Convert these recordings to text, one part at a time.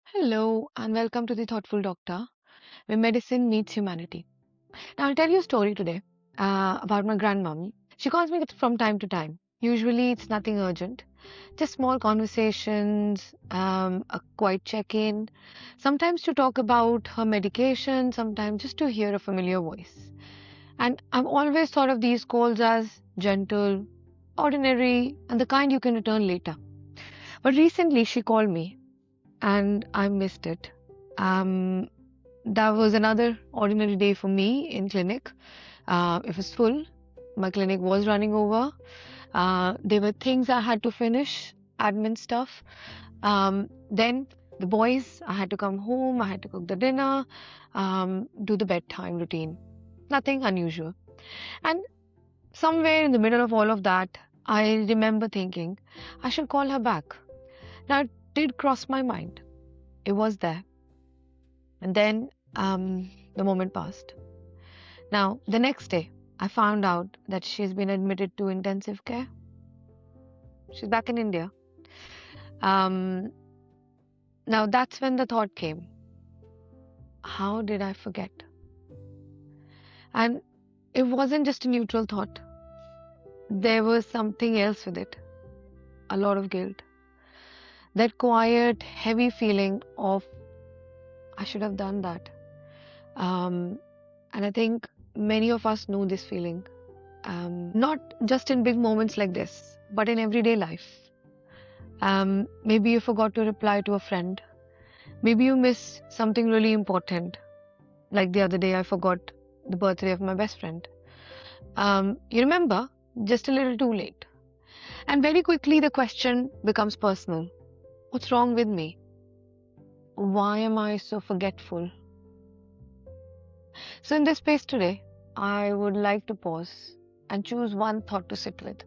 Hello, and welcome to the Thoughtful Doctor, where medicine meets humanity. Now, I'll tell you a story today about my grandmommy. She calls me from time to time. Usually, it's nothing urgent, just small conversations, a quiet check in, sometimes to talk about her medication, sometimes just to hear a familiar voice. And I've always thought of these calls as gentle, ordinary, and the kind you can return later. But recently, she called me and I missed it. Um, that was another ordinary day for me in clinic. It was full. My clinic was running over. There were things I had to finish, admin stuff. Then the boys, I had to come home, I had to cook the dinner, do the bedtime routine. Nothing unusual. And somewhere in the middle of all of that, I remember thinking, I should call her back. Now, it did cross my mind. It was there. And then the moment passed. Now, the next day, I found out that she's been admitted to intensive care. She's back in India. Um, Now, that's when the thought came, how did I forget? And it wasn't just a neutral thought, there was something else with it, a lot of guilt. That quiet, heavy feeling of, I should have done that. Um, and I think many of us know this feeling. Not just in big moments like this, but in everyday life. Maybe you forgot to reply to a friend. Maybe you missed something really important. Like the other day, I forgot the birthday of my best friend. You remember, just a little too late. And very quickly, the question becomes personal. What's wrong with me? Why am I so forgetful? So, in this space today, I would like to pause and choose one thought to sit with.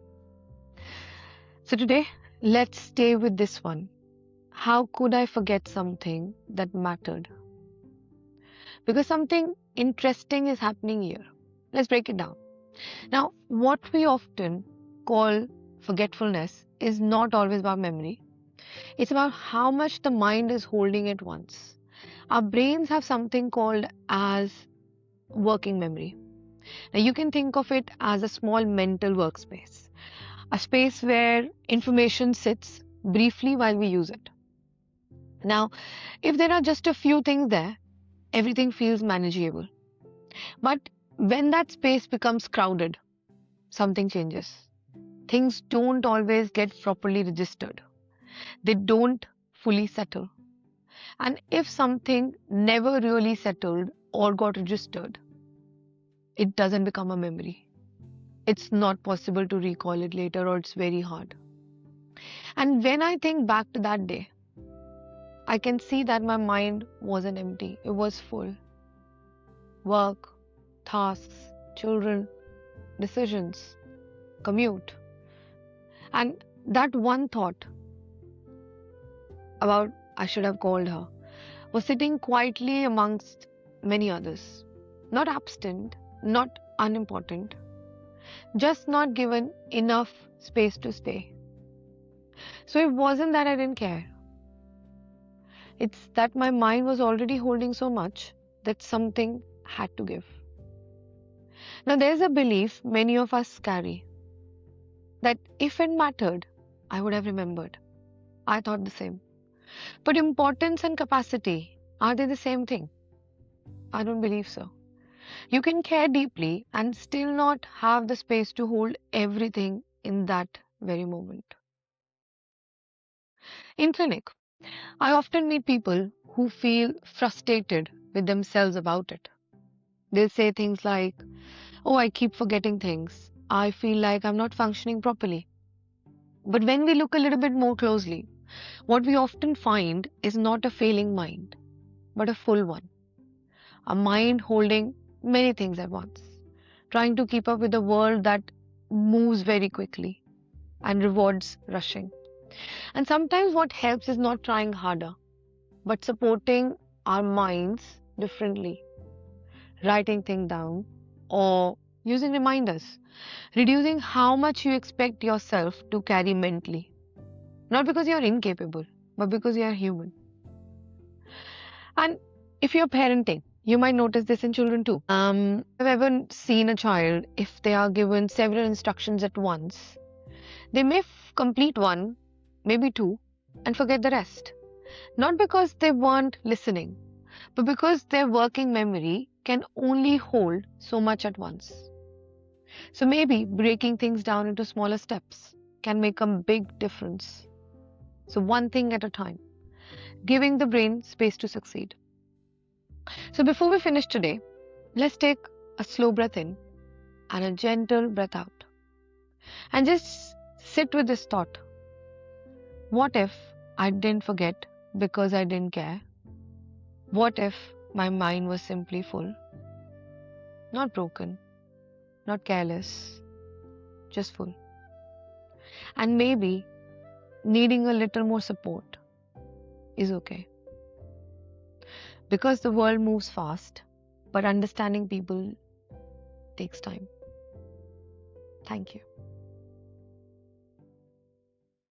So, today, let's stay with this one. How could I forget something that mattered? Because something interesting is happening here. Let's break it down. Now, what we often call forgetfulness is not always about memory. It's about how much the mind is holding at once. Our brains have something called as working memory. Now, you can think of it as a small mental workspace, a space where information sits briefly while we use it. Now, if there are just a few things there, everything feels manageable. But when that space becomes crowded, something changes. Things don't always get properly registered, they don't fully settle. And if something never really settled or got registered, it doesn't become a memory. It's not possible to recall it later, or it's very hard. And when I think back to that day, I can see that my mind wasn't empty, it was full. Work, tasks, children, decisions, commute. And that one thought about I should have called her was sitting quietly amongst many others. Not absent, not unimportant, just not given enough space to stay. So it wasn't that I didn't care. It's that my mind was already holding so much that something had to give. Now, there's a belief many of us carry that if it mattered, I would have remembered. I thought the same. But importance and capacity, are they the same thing? I don't believe so. You can care deeply and still not have the space to hold everything in that very moment. In clinic, I often meet people who feel frustrated with themselves about it. They'll say things like, oh, I keep forgetting things. I feel like I'm not functioning properly. But when we look a little bit more closely, what we often find is not a failing mind, but a full one. A mind holding many things at once, trying to keep up with a world that moves very quickly and rewards rushing. And sometimes what helps is not trying harder, but supporting our minds differently, writing things down or using reminders, reducing how much you expect yourself to carry mentally. Not because you're incapable, but because you're human. And if you're parenting, you might notice this in children too. I've ever seen a child, if they are given several instructions at once, they may complete one, maybe two, and forget the rest. Not because they weren't listening, but because their working memory can only hold so much at once. So maybe breaking things down into smaller steps can make a big difference. So, one thing at a time, giving the brain space to succeed. So, before we finish today, let's take a slow breath in and a gentle breath out. And just sit with this thought. What if I didn't forget because I didn't care? What if my mind was simply full? Not broken, not careless, just full. And maybe needing a little more support is okay. Because the world moves fast, but understanding people takes time. Thank you.